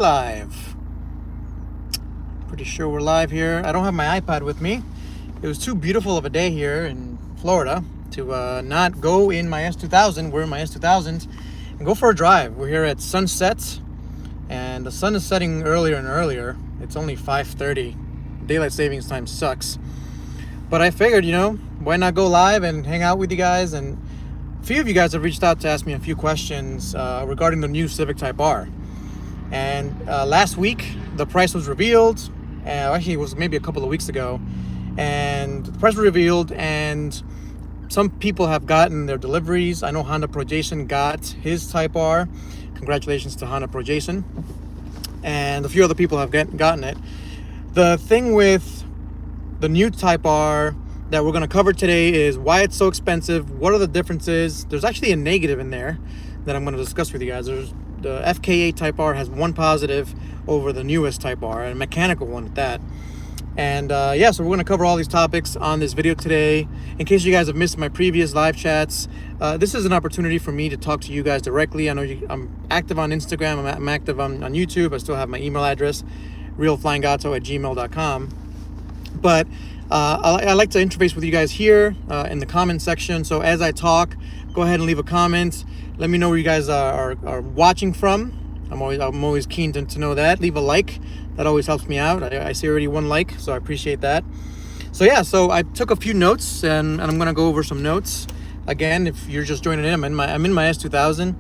Live. Pretty sure we're live here. I don't have my iPad with me. It was too beautiful of a day here in Florida to not go in my S2000. We're in my S2000 and go for a drive. We're here at sunset and the sun is setting earlier and earlier. It's only 5:30. Daylight savings time sucks. But I figured, why not go live and hang out with you guys? And a few of you guys have reached out to ask me a few questions regarding the new Civic Type R. And last week, the price was revealed. Actually, it was maybe a couple of weeks ago. And the price was revealed, and some people have gotten their deliveries. I know Honda Pro Jason got his Type R. Congratulations to Honda Pro Jason. And a few other people have gotten it. The thing with the new Type R that we're going to cover today is why it's so expensive. What are the differences? There's actually a negative in there that I'm going to discuss with you guys. The FK8 Type R has one positive over the newest Type R, and a mechanical one at that. And so we're going to cover all these topics on this video today. In case you guys have missed my previous live chats, this is an opportunity for me to talk to you guys directly. I know I'm active on Instagram, I'm active on YouTube. I still have my email address, realflyinggato@gmail.com. But I like to interface with you guys here in the comment section. So as I talk, go ahead and leave a comment. Let me know where you guys are watching from. I'm always keen to know that. Leave a like. That always helps me out. I see already one like, so I appreciate that. So I took a few notes, and I'm gonna go over some notes. Again, if you're just joining in, I'm in my S2000.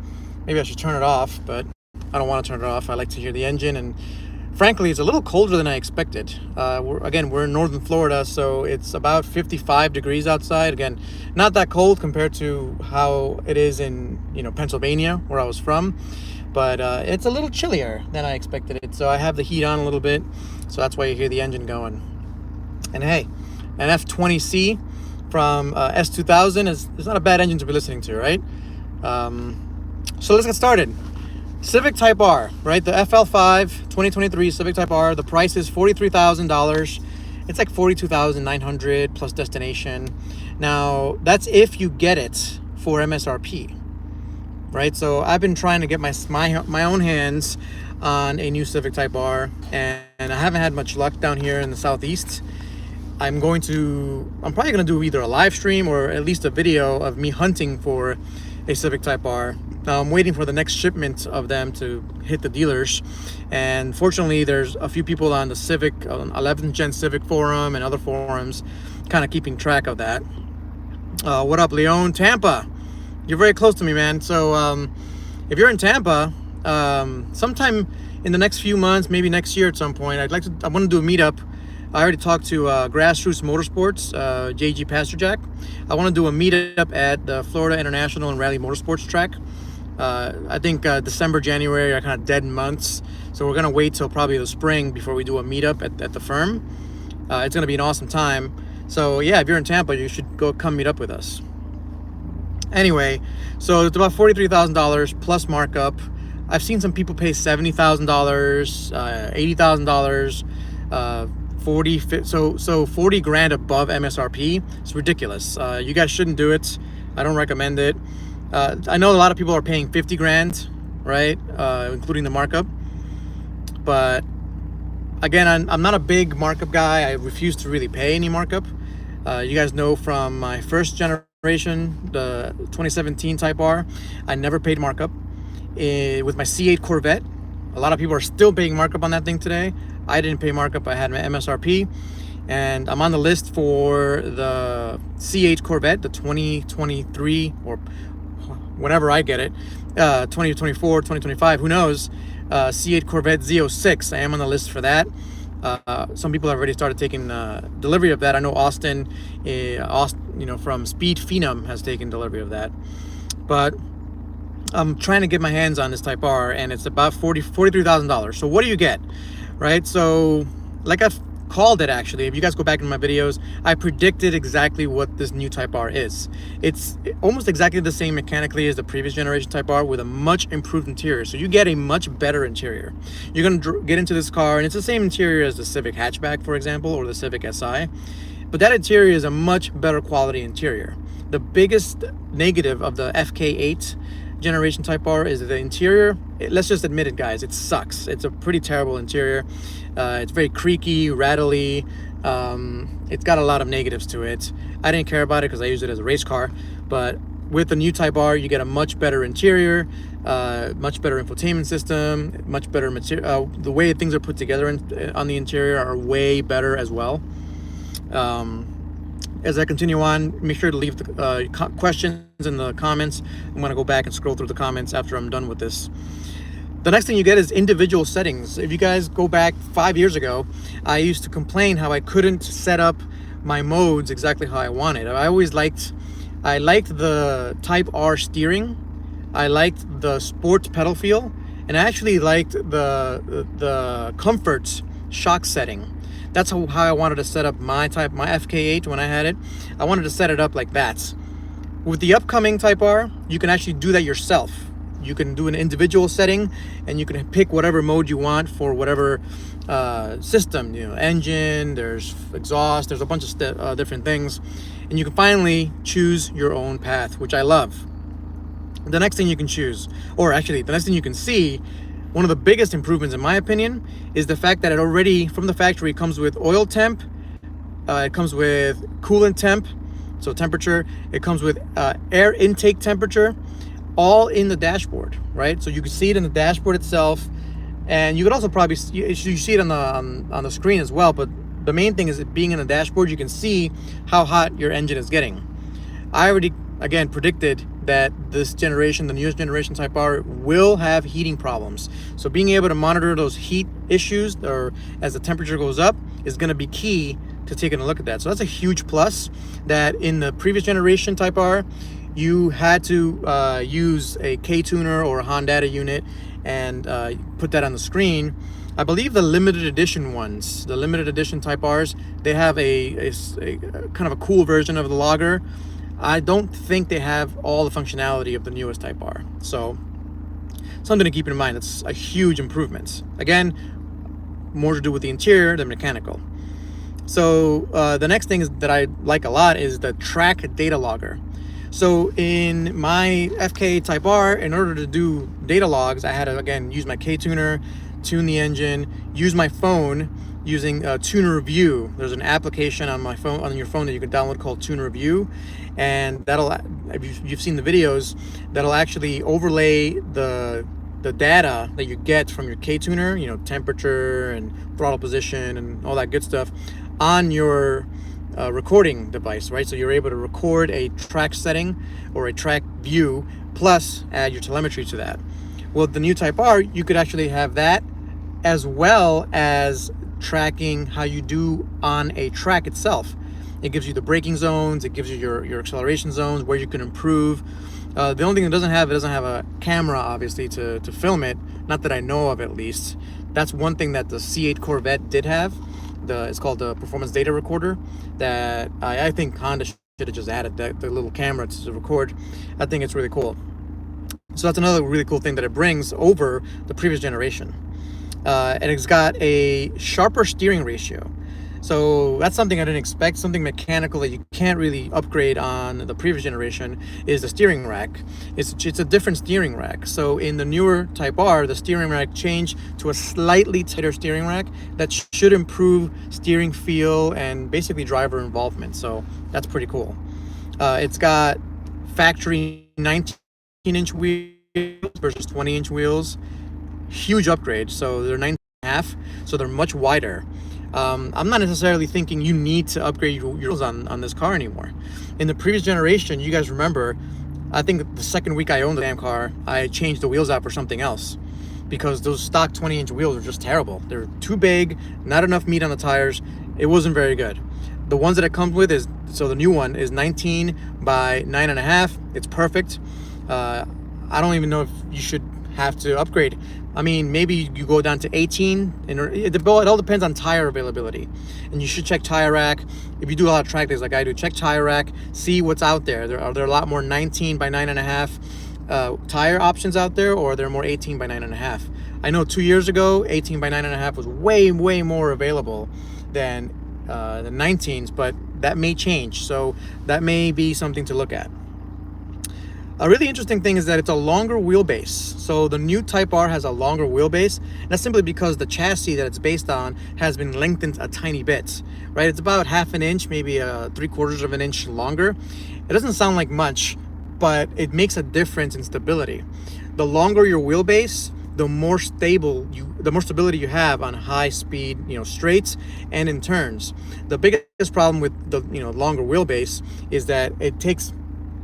Maybe I should turn it off, but I don't want to turn it off. I like to hear the engine, and frankly, it's a little colder than I expected. We're in northern Florida, so it's about 55 degrees outside. Again, not that cold compared to how it is in Pennsylvania, where I was from. But it's a little chillier than I expected it. So I have the heat on a little bit. So that's why you hear the engine going. And hey, an F20C from S2000 is not a bad engine to be listening to, right? So let's get started. Civic Type R, right? The FL5 2023 Civic Type R. The price is $43,000. It's like $42,900 plus destination. Now, that's if you get it for MSRP. Right, so I've been trying to get my own hands on a new Civic Type R, and I haven't had much luck down here in the Southeast. I'm probably gonna do either a live stream or at least a video of me hunting for a Civic Type R. Now I'm waiting for the next shipment of them to hit the dealers, and fortunately there's a few people on the Civic 11th Gen Civic forum and other forums kind of keeping track of that. What up, Leon? Tampa. You're very close to me, man. So if you're in Tampa, sometime in the next few months, maybe next year at some point, I want to do a meetup. I already talked to Grassroots Motorsports, JG Pasterjack. I want to do a meetup at the Florida International and Rally Motorsports track. I think December, January are kind of dead months. So we're going to wait till probably the spring before we do a meetup at the firm. It's going to be an awesome time. So yeah, if you're in Tampa, you should come meet up with us. Anyway, so it's about $43,000 plus markup. I've seen some people pay $70,000, $80,000, 40 grand above MSRP. It's ridiculous. You guys shouldn't do it. I don't recommend it. I know a lot of people are paying 50 grand, right, including the markup. But again, I'm not a big markup guy. I refuse to really pay any markup. You guys know from my first generation, the 2017 Type R, I never paid markup. With my C8 Corvette, a lot of people are still paying markup on that thing today. I didn't pay markup. I had my MSRP, and I'm on the list for the C8 Corvette, the 2023 or whenever I get it, 2024, 2025, who knows, C8 Corvette Z06. I am on the list for that. Some people have already started taking delivery of that. I know Austin, from Speed Phenom has taken delivery of that. But I'm trying to get my hands on this Type R, and it's about $43,000. So what do you get, right? So like I've called it, actually, if you guys go back in my videos, I predicted exactly what this new Type R is. It's almost exactly the same mechanically as the previous generation Type R with a much improved interior. So you get a much better interior. You're going to get into this car, and it's the same interior as the Civic hatchback, for example, or the Civic Si. But that interior is a much better quality interior. The biggest negative of the FK8 generation Type R is the interior. Let's just admit it, guys, it sucks. It's a pretty terrible interior. It's very creaky, rattly. It's got a lot of negatives to it. I didn't care about it because I use it as a race car, but with the new Type R, you get a much better interior, much better infotainment system, much better material. The way things are put together on the interior are way better as well. As I continue on, make sure to leave the questions in the comments. I'm going to go back and scroll through the comments after I'm done with this. The next thing you get is individual settings. If you guys go back 5 years ago, I used to complain how I couldn't set up my modes exactly how I wanted. I liked the Type R steering. I liked the sports pedal feel, and I actually liked the comfort shock setting. That's how I wanted to set up my FK8 when I had it. I wanted to set it up like that. With the upcoming Type R, you can actually do that yourself. You can do an individual setting, and you can pick whatever mode you want for whatever system. Engine, there's exhaust, there's a bunch of different things, and you can finally choose your own path, which I love. The next thing you can choose, or actually the next thing you can see, one of the biggest improvements in my opinion is the fact that it already from the factory comes with oil temp, it comes with coolant temp, so temperature, it comes with air intake temperature, all in the dashboard, right? So you can see it in the dashboard itself, and you could also probably you see it on the screen as well. But the main thing is it being in the dashboard, you can see how hot your engine is getting. I already again predicted that this generation, the newest generation Type R, will have heating problems. So being able to monitor those heat issues, or as the temperature goes up, is going to be key to taking a look at that. So that's a huge plus. That in the previous generation Type R, you had to use a K-tuner or a Honda unit and put that on the screen. I believe the limited edition ones, the limited edition Type Rs, they have a kind of a cool version of the logger. I don't think they have all the functionality of the newest Type R. So something to keep in mind. It's a huge improvement. Again, more to do with the interior than mechanical. So the next thing that I like a lot is the track data logger. So in my FK Type R, in order to do data logs, I had to, again, use my K-tuner, tune the engine, use my phone using Tuner View. There's an application on my phone, on your phone, that you can download called Tuner View, and that'll, if you've seen the videos, that'll actually overlay the data that you get from your K-tuner, temperature and throttle position and all that good stuff, on your recording device, right? So you're able to record a track setting or a track view, plus add your telemetry to that. Well, the new Type R, you could actually have that, as well as tracking how you do on a track itself. It gives you the braking zones, it gives you your acceleration zones, where you can improve. The only thing it doesn't have a camera, obviously, to film it, not that I know of at least. That's one thing that the C8 Corvette did have. It's called the Performance Data Recorder, that I think Honda should have just added the little camera to record. I think it's really cool. So that's another really cool thing that it brings over the previous generation. And it's got a sharper steering ratio. So that's something I didn't expect. Something mechanical that you can't really upgrade on the previous generation is the steering rack. It's a different steering rack. So in the newer Type R, the steering rack changed to a slightly tighter steering rack that should improve steering feel and basically driver involvement. So that's pretty cool. It's got factory 19-inch wheels versus 20-inch wheels. Huge upgrade. So they're 19.5, so they're much wider. I'm not necessarily thinking you need to upgrade your wheels on this car anymore. In the previous generation, you guys remember, I think the second week I owned the damn car, I changed the wheels out for something else, because those stock 20-inch wheels are just terrible. They're too big, not enough meat on the tires. It wasn't very good. The ones that it comes with so the new one is 19 by 9.5. It's perfect. I don't even know if you should have to upgrade. I mean, maybe you go down to 18, and it all depends on tire availability. And you should check Tire Rack. If you do a lot of track days like I do, check Tire Rack, see what's out there. There are a lot more 19 by 9.5 tire options out there, or they're more 18 by 9.5. I know 2 years ago, 18 by 9.5 was way more available than the 19s, but that may change. So that may be something to look at. A really interesting thing is that it's a longer wheelbase. So the new Type R has a longer wheelbase. That's simply because the chassis that it's based on has been lengthened a tiny bit, right? It's about half an inch, maybe 3/4 of an inch longer. It doesn't sound like much, but it makes a difference in stability. The longer your wheelbase, the more stability you have on high speed, straights and in turns. The biggest problem with the longer wheelbase is that it takes,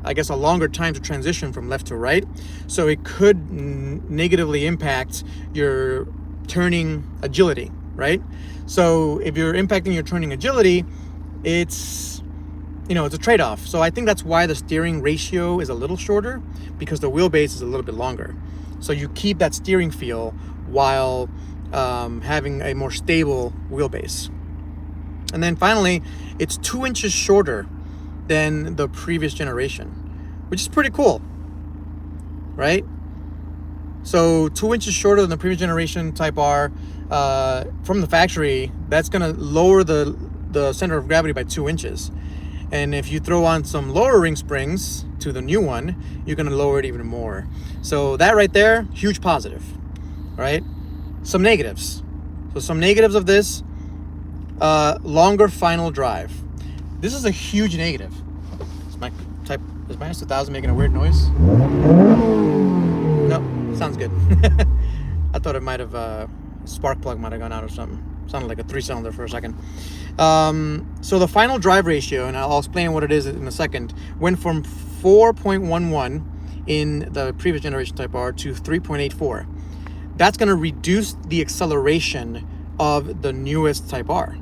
I guess, a longer time to transition from left to right. So it could negatively impact your turning agility, right? So if you're impacting your turning agility, it's a trade-off. So I think that's why the steering ratio is a little shorter, because the wheelbase is a little bit longer. So you keep that steering feel while having a more stable wheelbase. And then finally, it's 2 inches shorter than the previous generation, which is pretty cool, right? So 2 inches shorter than the previous generation Type R from the factory. That's going to lower the center of gravity by 2 inches. And if you throw on some lower ring springs to the new one, you're going to lower it even more. So that right there, huge positive, right? Some negatives. So some negatives of this, longer final drive. This is a huge negative. Is my S2000 making a weird noise? No, sounds good. I thought it might have, spark plug might have gone out or something. Sounded like a 3-cylinder for a second. So the final drive ratio, and I'll explain what it is in a second, went from 4.11 in the previous generation Type R to 3.84. That's going to reduce the acceleration of the newest Type R,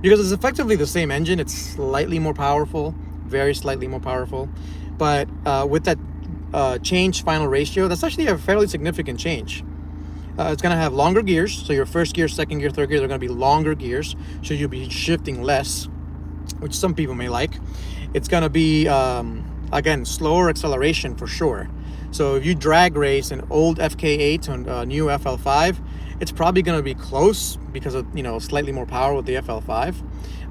because it's effectively the same engine. It's slightly more powerful, very slightly more powerful, but with that change final ratio, that's actually a fairly significant change. It's going to have longer gears. So your first gear, second gear, third gear, they're going to be longer gears. So you'll be shifting less, which some people may like. It's going to be, again, slower acceleration for sure. So if you drag race an old FK8 to a new FL5, it's probably going to be close because of, slightly more power with the FL5.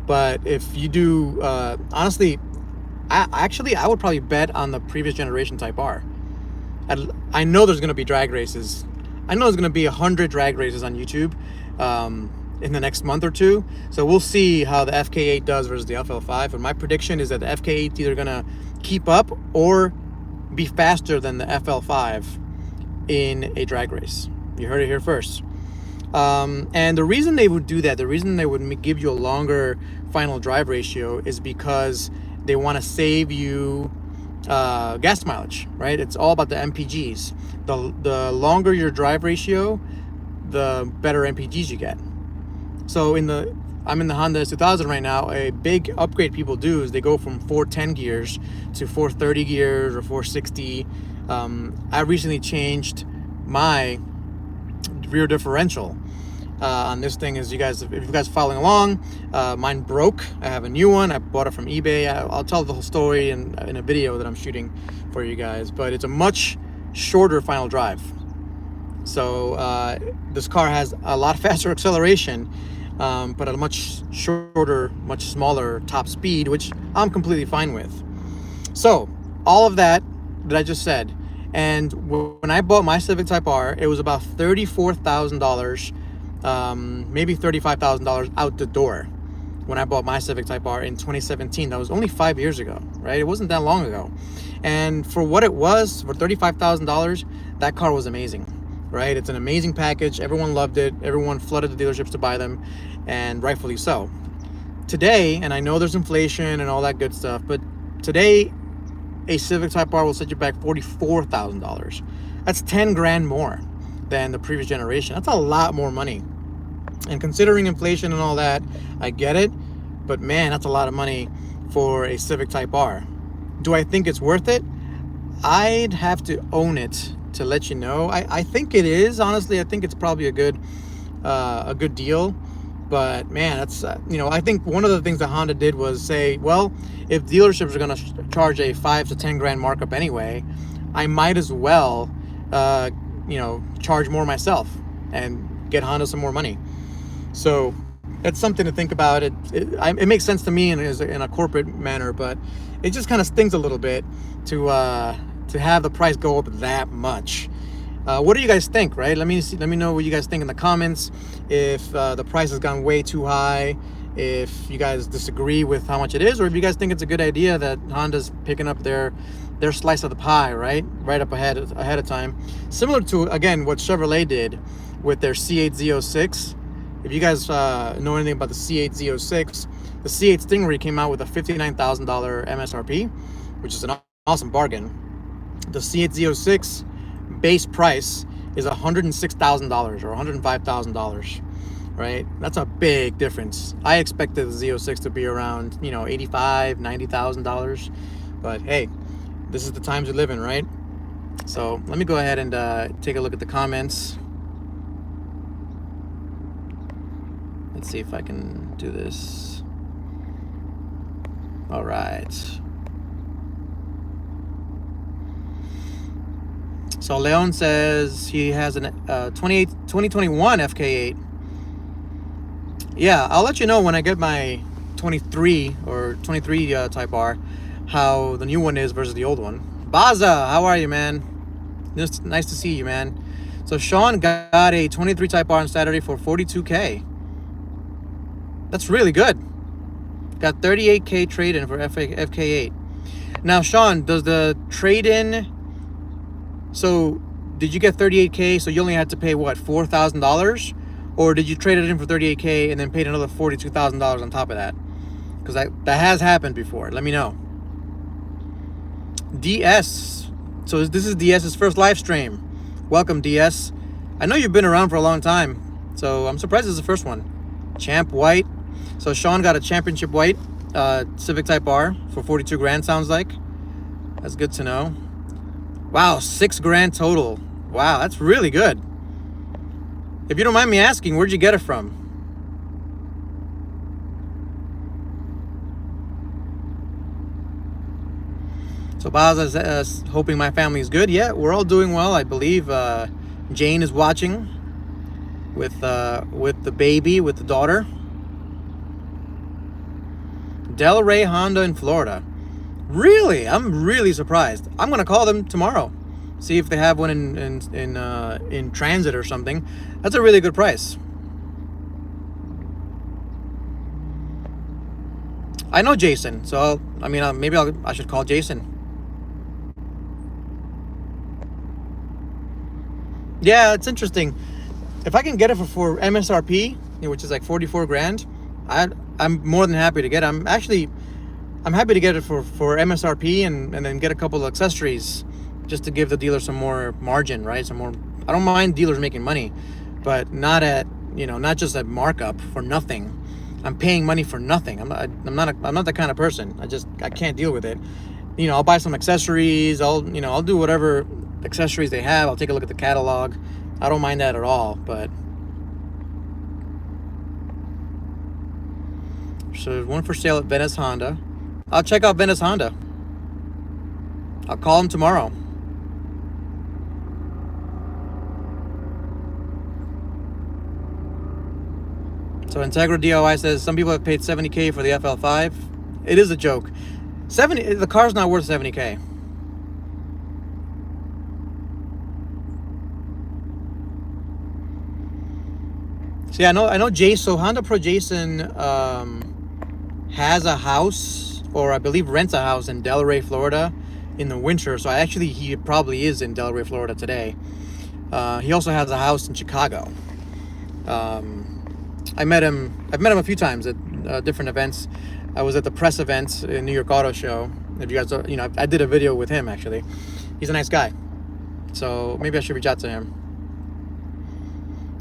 But if you do, honestly, I would probably bet on the previous generation Type R. I know there's going to be drag races. I know there's going to be 100 drag races on YouTube in the next month or two. So we'll see how the FK8 does versus the FL5. And my prediction is that the FK8 is either going to keep up or be faster than the FL5 in a drag race. You heard it here first. And the reason they would do that, the reason they would give you a longer final drive ratio, is because they want to save you gas mileage, right? It's all about the MPGs. The longer your drive ratio, the better MPGs you get. So I'm in the Honda S2000 right now. A big upgrade people do is they go from 410 gears to 430 gears or 460. I recently changed my rear differential on this thing. If you guys following along, mine broke. I have a new one. I bought it from eBay. I'll tell the whole story in a video that I'm shooting for you guys, but it's a much shorter final drive. So this car has a lot faster acceleration, but a much shorter, much smaller top speed, which I'm completely fine with. So all of that I just said, and when I bought my Civic Type R, it was about $34,000, maybe $35,000 out the door when I bought my Civic Type R in 2017. That was only 5 years ago, right? It wasn't that long ago. And for what it was, for $35,000, that car was amazing, right? It's an amazing package. Everyone loved it. Everyone flooded the dealerships to buy them, and rightfully so. Today, and I know there's inflation and all that good stuff, but today, a Civic Type R will set you back $44,000. That's 10 grand more than the previous generation. That's a lot more money. And considering inflation and all that, I get it, but man, that's a lot of money for a Civic Type R. Do I think it's worth it? I'd have to own it to let you know. I think it is, honestly. I think it's probably a good deal. But man, that's I think one of the things that Honda did was say, well, if dealerships are going to charge a 5 to 10 grand markup anyway, I might as well charge more myself and get Honda some more money. So that's something to think about. It makes sense to me in a corporate manner, but it just kind of stings a little bit to to have the price go up that much. What do you guys think, right? Let me know what you guys think in the comments. If the price has gone way too high, if you guys disagree with how much it is, or if you guys think it's a good idea that Honda's picking up their slice of the pie, right up ahead of time, similar to, again, what Chevrolet did with their C8 Z06. If you guys know anything about the C8 Z06, the C8 Stingray came out with a $59,000 MSRP, which is an awesome bargain. The C8 Z06 base price is $106,000 or $105,000, right? That's a big difference. I expected the Z06 to be around, $85,000, $90,000, but hey, this is the times we live in, right? So let me go ahead and take a look at the comments. Let's see if I can do this. All right. So Leon says he has an 2021 FK8. Yeah, I'll let you know when I get my 23 Type R, how the new one is versus the old one. Baza, how are you, man? Just nice to see you, man. So Sean got a 23 Type R on Saturday for $42K. That's really good. Got $38K trade-in for FK8. Now, Sean, does the trade-in... So, did you get $38K, so you only had to pay, what, $4,000? Or did you trade it in for $38K and then paid another $42,000 on top of that? Because that has happened before. Let me know. DS. So, this is DS's first live stream. Welcome, DS. I know you've been around for a long time, so I'm surprised this is the first one. Champ White. So, Sean got a championship white Civic Type R for 42 grand, sounds like. That's good to know. Wow, $6 grand total. Wow, that's really good. If you don't mind me asking, where'd you get it from? So Baz is hoping my family is good. Yeah, we're all doing well. I believe Jane is watching with the baby, with the daughter. Delray Honda in Florida. Really? I'm really surprised. I'm gonna call them tomorrow, see if they have one in transit or something. That's a really good price. I know Jason, so maybe I should call Jason. Yeah, it's interesting. If I can get it for MSRP, which is like 44 grand, I'm more than happy to get it. I'm happy to get it for MSRP and then get a couple of accessories just to give the dealer some more margin, right? Some more. I don't mind dealers making money, but not just at markup for nothing. I'm paying money for nothing. I'm not that kind of person. I can't deal with it. I'll buy some accessories. I'll do whatever accessories they have. I'll take a look at the catalog. I don't mind that at all, but. So there's one for sale at Venice Honda. I'll check out Venice Honda. I'll call him tomorrow. So Integra DIY says some people have paid $70K for the FL5. It is a joke. The car's not worth $70K. So yeah, I know Jason. So Honda Pro Jason has a house, or I believe rents a house in Delray, Florida in the winter. So he probably is in Delray, Florida today. He also has a house in Chicago. I've met him a few times at different events. I was at the press event in New York Auto Show. If you guys, I did a video with him actually. He's a nice guy. So maybe I should reach out to him.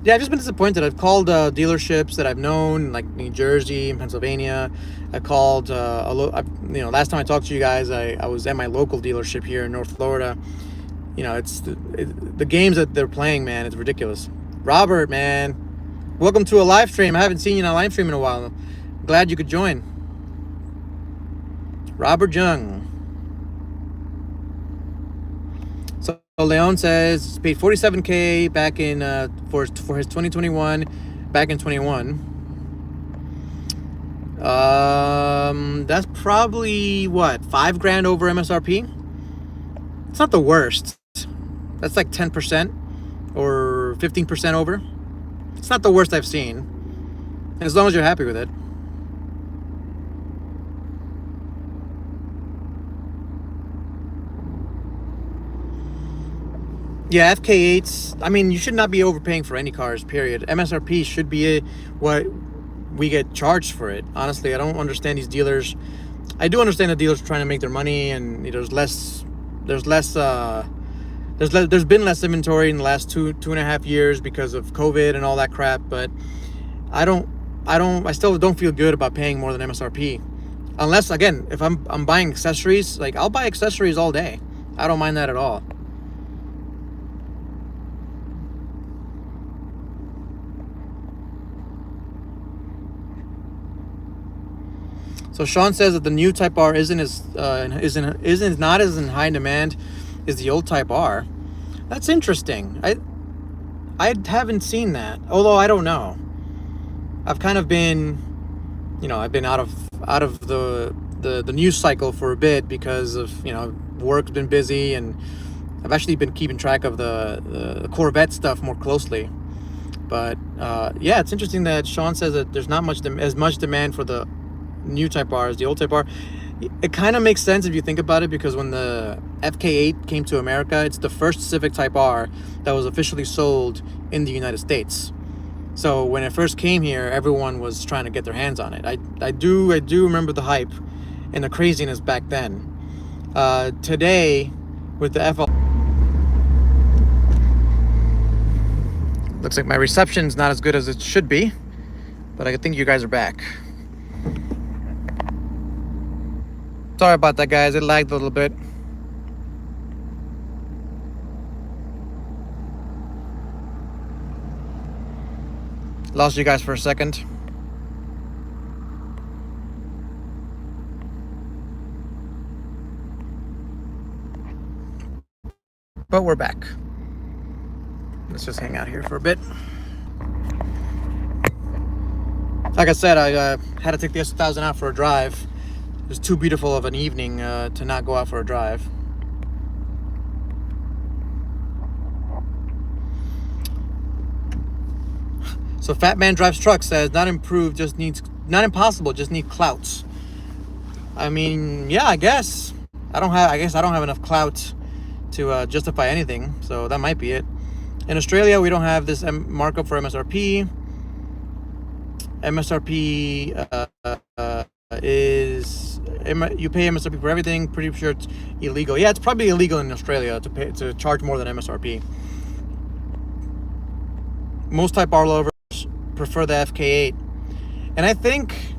Yeah, I've just been disappointed. I've called dealerships that I've known, like New Jersey and Pennsylvania. I called, last time I talked to you guys, I was at my local dealership here in North Florida. It's the games that they're playing, man. It's ridiculous. Robert, man, welcome to a live stream. I haven't seen you in a live stream in a while. I'm glad you could join. Robert Jung. So Leon says paid $47K back in for his 2021 back in 21. That's probably what, $5 grand over MSRP. It's not the worst. That's like 10% or 15% over. It's not the worst I've seen, as long as you're happy with it. Yeah, FK8s, I mean, you should not be overpaying for any cars, period. MSRP should be what we get charged for it. Honestly, I don't understand these dealers. I do understand the dealers trying to make their money, and there's been less inventory in the last two and a half years because of COVID and all that crap, but I still don't feel good about paying more than MSRP. Unless, again, if I'm buying accessories, like, I'll buy accessories all day. I don't mind that at all. So Sean says that the new Type R isn't not as in high demand as the old Type R. That's interesting. I haven't seen that. Although I don't know. I've kind of been, I've been out of the news cycle for a bit because of, work's been busy, and I've actually been keeping track of the Corvette stuff more closely. But yeah, it's interesting that Sean says that there's not as much demand for the new Type R as the old Type R. It kind of makes sense if you think about it, because when the FK8 came to America, it's the first Civic Type R that was officially sold in the United States. So when it first came here, everyone was trying to get their hands on it. I do remember the hype and the craziness back then. Today, with the FL, looks like my reception's not as good as it should be, but I think you guys are back. Sorry about that, guys. It lagged a little bit. Lost you guys for a second. But we're back. Let's just hang out here for a bit. Like I said, I had to take the S2000 out for a drive. It was too beautiful of an evening to not go out for a drive. So Fat Man Drives Truck says, not impossible, just need clout. I mean, yeah, I guess I don't have enough clout to justify anything, so that might be it. In Australia, we don't have this markup for MSRP. MSRP is, you pay MSRP for everything. Pretty sure it's illegal. Yeah, it's probably illegal in Australia to charge more than MSRP. Most Type R lovers prefer the FK8, and I think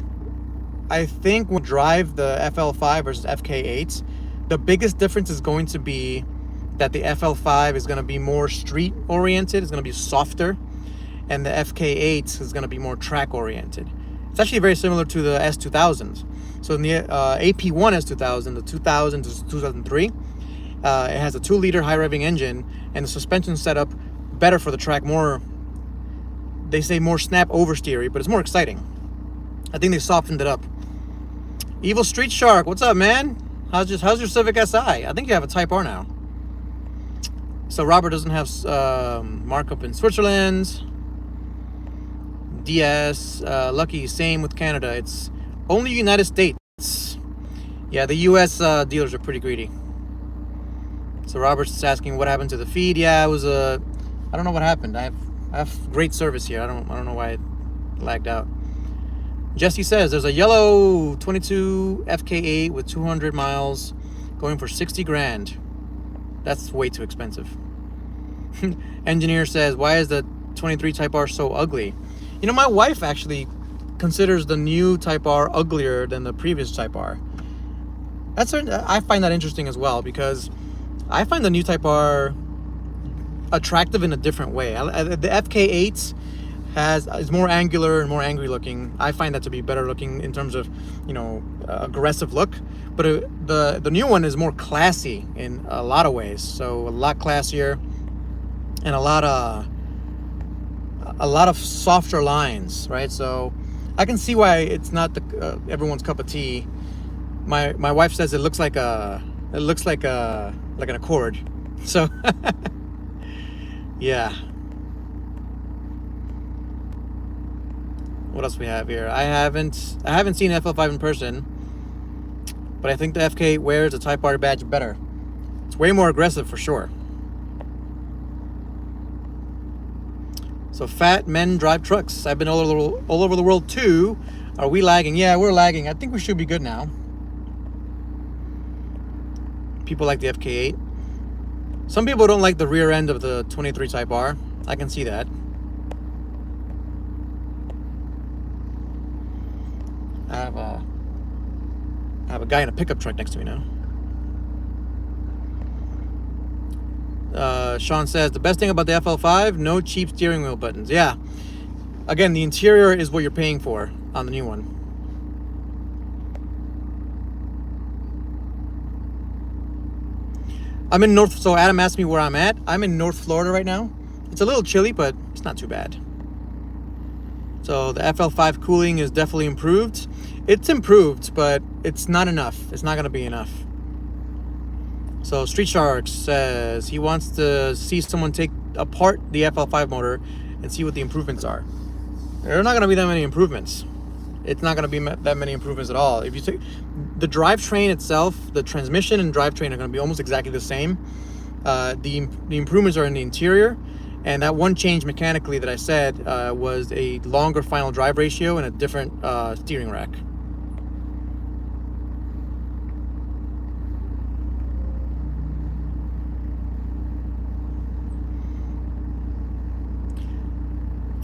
when we drive the FL5 versus FK8, the biggest difference is going to be that the FL5 is going to be more street oriented. It's going to be softer, and the FK8 is going to be more track oriented. It's actually very similar to the S2000s. So in the AP1 S2000, the 2000 to 2003, it has a 2-liter high revving engine, and the suspension setup better for the track. More, they say, more snap oversteery, but it's more exciting. I think they softened it up. Evil Street Shark, what's up, man? How's your Civic Si? I think you have a Type R now. So Robert doesn't have markup in Switzerland. DS, Lucky, same with Canada. It's only United States. Yeah, the US dealers are pretty greedy. So Robert's just asking what happened to the feed. Yeah, it was I don't know what happened. I have great service here. I don't know why it lagged out. Jesse says there's a yellow 22 FK8 with 200 miles going for 60 grand. That's way too expensive. Engineer says, why is the 23 Type R so ugly? My wife actually considers the new Type R uglier than the previous Type R. I find that interesting as well, because I find the new Type R attractive in a different way. The FK8 is more angular and more angry looking. I find that to be better looking in terms of, aggressive look. But the new one is more classy in a lot of ways. So a lot classier, and a lot of softer lines, right? So I can see why it's not everyone's cup of tea. My wife says it looks like a It looks like an Accord. So yeah. What else we have here? I haven't seen FL5 in person, but I think the FK8 wears the Type R badge better. It's way more aggressive for sure. So fat men drive trucks. I've been all over the world too. Are we lagging? Yeah, we're lagging. I think we should be good now. People like the FK8. Some people don't like the rear end of the 23 Type R. I can see that. I have a guy in a pickup truck next to me now. Sean says, the best thing about the FL5, no cheap steering wheel buttons. Yeah. Again, the interior is what you're paying for on the new one. I'm in North, so Adam asked me where I'm at. I'm in North Florida right now. It's a little chilly, but it's not too bad. So the FL5 cooling is definitely improved. It's improved, but it's not enough. It's not going to be enough. So Street Shark says he wants to see someone take apart the FL5 motor and see what the improvements are. There are not going to be that many improvements. It's not going to be that many improvements at all. If you take the drivetrain itself, the transmission and drivetrain are going to be almost exactly the same. The improvements are in the interior. And that one change mechanically that I said was a longer final drive ratio and a different steering rack.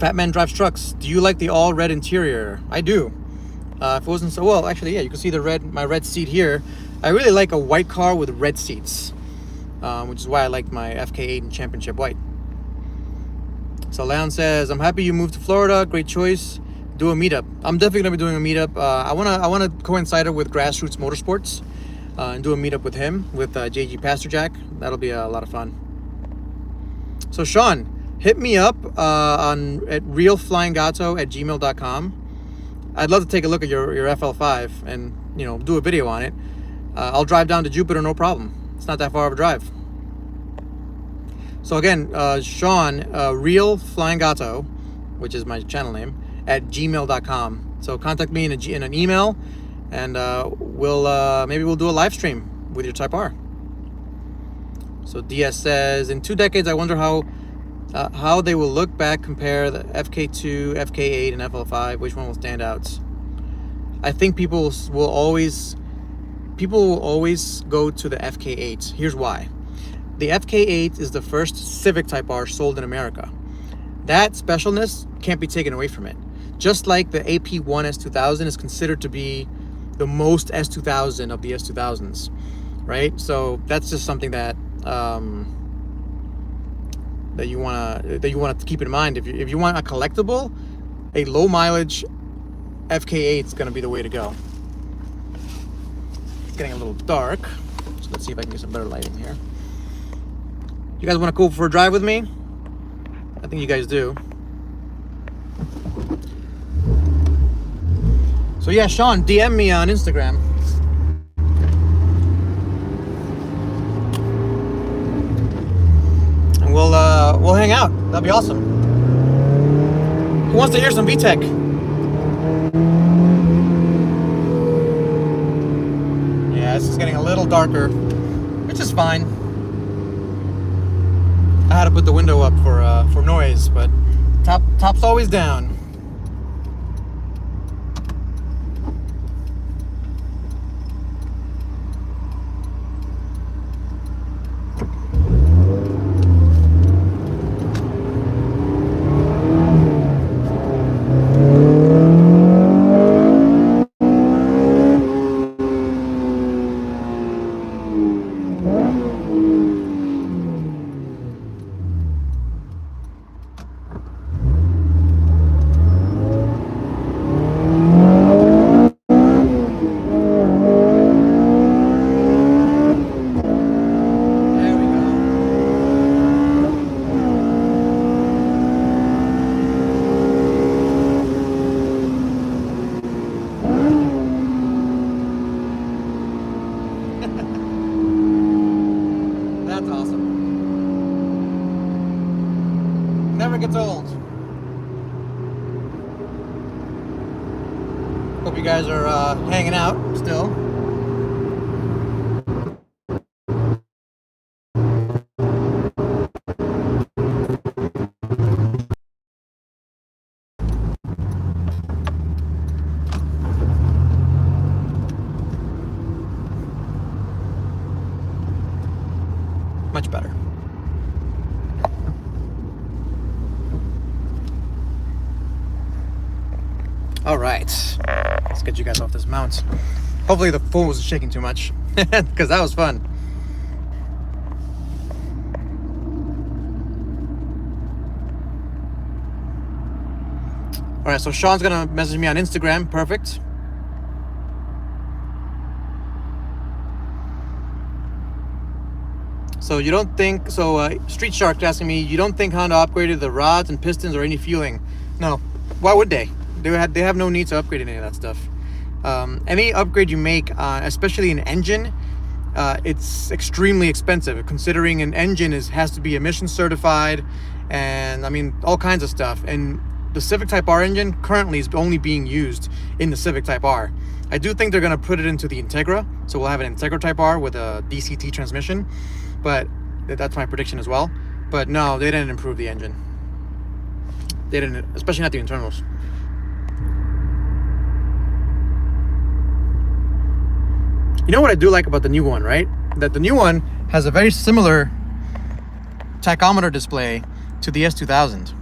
Fat Man drives trucks. Do you like the all red interior? I do. If it wasn't so well, actually, yeah, you can see my red seat here. I really like a white car with red seats, which is why I like my FK8 in Championship White. So Leon says, I'm happy you moved to Florida. Great choice. Do a meetup. I'm definitely gonna be doing a meetup. I wanna coincide it with Grassroots Motorsports and do a meetup with him, with JG Pasterjack. That'll be a lot of fun. So Sean, hit me up at realflyinggato@gmail.com. I'd love to take a look at your FL5 and do a video on it. I'll drive down to Jupiter, no problem. It's not that far of a drive. So again, Sean, Real Flying Gato, which is my channel name, at gmail.com. So contact me in an email, and maybe we'll do a live stream with your Type R. So DS says, in 2 decades, I wonder how they will look back, compare the FK2, FK8, and FL5. Which one will stand out? I think people will always go to the FK8. Here's why. The FK8 is the first Civic Type R sold in America. That specialness can't be taken away from it. Just like the AP1 S2000 is considered to be the most S2000 of the S2000s, right? So that's just something that that you wanna to keep in mind. If you want a collectible, a low mileage FK8 is gonna be the way to go. It's getting a little dark, so let's see if I can get some better lighting here. You guys want to go for a drive with me? I think you guys do. So yeah, Sean, DM me on Instagram. And we'll hang out. That'd be awesome. Who wants to hear some VTech? Yeah, this is getting a little darker, which is fine. I had to put the window up for noise, but top's always down. Hope you guys are hanging out still. Much better. All right, let's get you guys off this mount. Hopefully the phone wasn't shaking too much, because that was fun. All right, so Sean's gonna message me on Instagram. Perfect. So you don't think, Street Shark asking me, you don't think Honda upgraded the rods and pistons or any fueling? No, why would they? They have no need to upgrade any of that stuff. Any upgrade you make, especially an engine, it's extremely expensive, considering an engine has to be emission certified, and I mean all kinds of stuff. And the Civic Type R engine currently is only being used in the Civic Type R. I do think they're going to put it into the Integra, so we'll have an Integra Type R with a DCT transmission, but that's my prediction as well. But no, they didn't improve the engine. They didn't, especially not the internals. You know what I do like about the new one, right? That the new one has a very similar tachometer display to the S2000.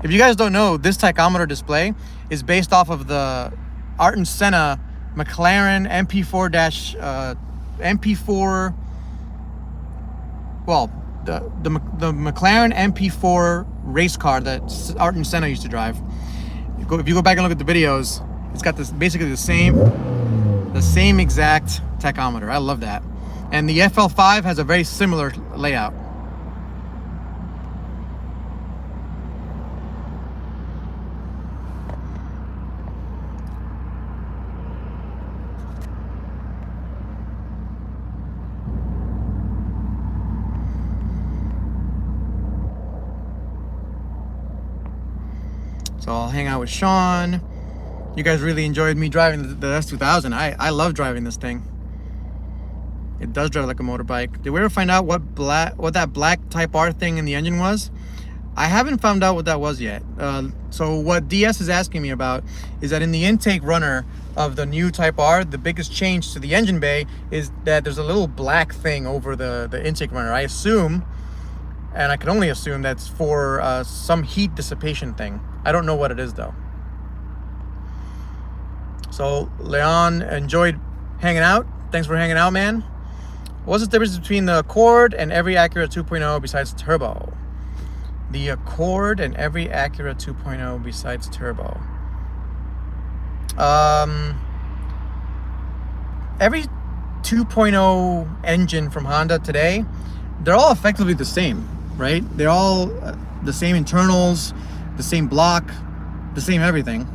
If you guys don't know, this tachometer display is based off of the Ayrton Senna McLaren MP4 well, the McLaren MP4 race car that Ayrton Senna used to drive. If you go back and look at the videos, it's got this basically the same exact tachometer. I love that. And the FL5 has a very similar layout. So I'll hang out with Sean. You guys really enjoyed me driving the S2000. I love driving this thing. It does drive like a motorbike. Did we ever find out what that black Type R thing in the engine was? I haven't found out what that was yet. So what DS is asking me about is that in the intake runner of the new Type R, the biggest change to the engine bay is that there's a little black thing over the intake runner. I assume, and I can only assume, that's for some heat dissipation thing. I don't know what it is though. So Leon, enjoyed hanging out. Thanks for hanging out, man. What's the difference between the Accord and every Acura 2.0 besides turbo? The Accord and every Acura 2.0 besides turbo. Every 2.0 engine from Honda today, they're all effectively the same, right? They're all the same internals, the same block, the same everything.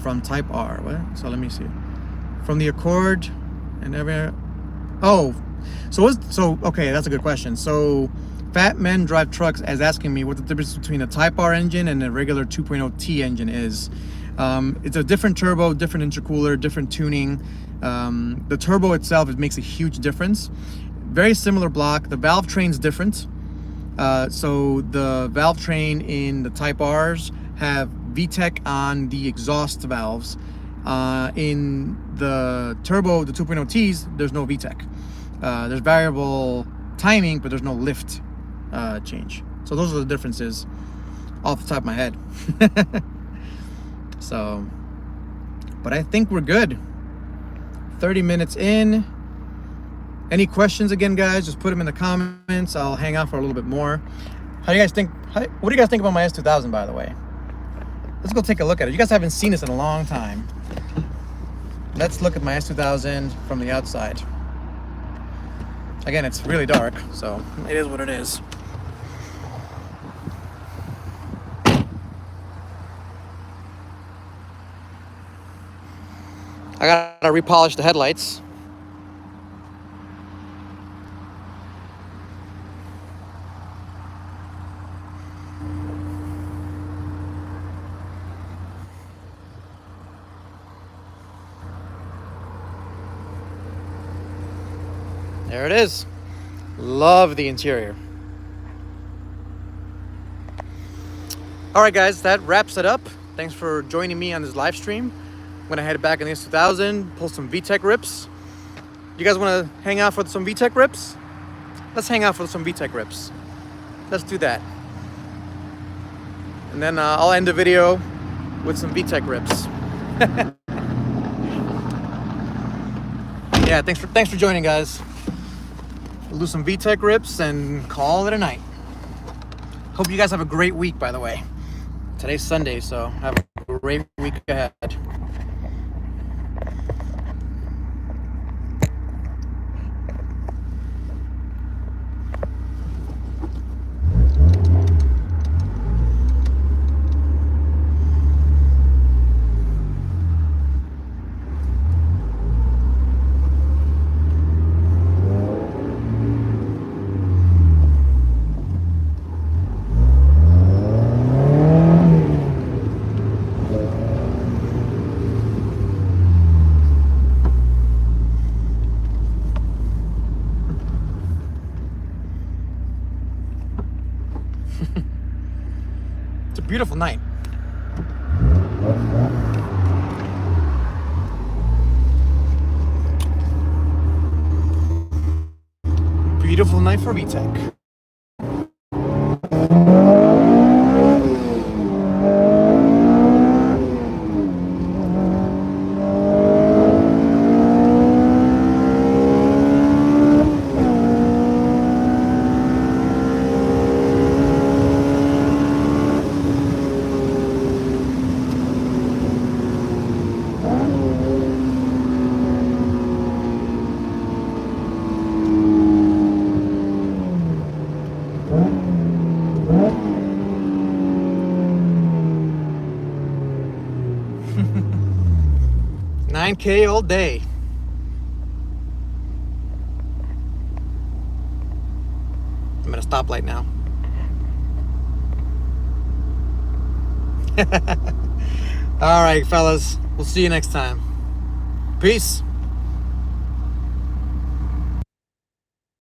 From Type R, what? So let me see. From the Accord and every, okay, that's a good question. So Fat Men Drive Trucks is asking me what the difference between a Type R engine and a regular 2.0T engine is. It's a different turbo, different intercooler, different tuning. The turbo itself, it makes a huge difference. Very similar block. The valve train's different. So the valve train in the Type Rs have VTEC on the exhaust valves. In the turbo, the 2.0Ts, there's no VTEC. There's variable timing, but there's no lift change. So those are the differences off the top of my head. So, but I think we're good. 30 minutes in. Any questions again, guys? Just put them in the comments. I'll hang out for a little bit more. How do you guys think? What do you guys think about my S2000, by the way? Let's go take a look at it. You guys haven't seen this in a long time. Let's look at my S2000 from the outside. Again, it's really dark, so it is what it is. I gotta repolish the headlights. There it is. Love the interior. All right, guys, that wraps it up. Thanks for joining me on this live stream. I'm gonna head back in the S2000, pull some VTEC rips. You guys wanna hang out for some VTEC rips? Let's hang out for some VTEC rips. Let's do that. And then I'll end the video with some VTEC rips. Yeah, thanks for joining, guys. We'll do some VTEC rips and call it a night. Hope you guys have a great week, by the way. Today's Sunday, so have a great week ahead. It's a beautiful night. Beautiful night for VTEC. $9K all day. I'm at a stoplight now. All right, fellas. We'll see you next time. Peace.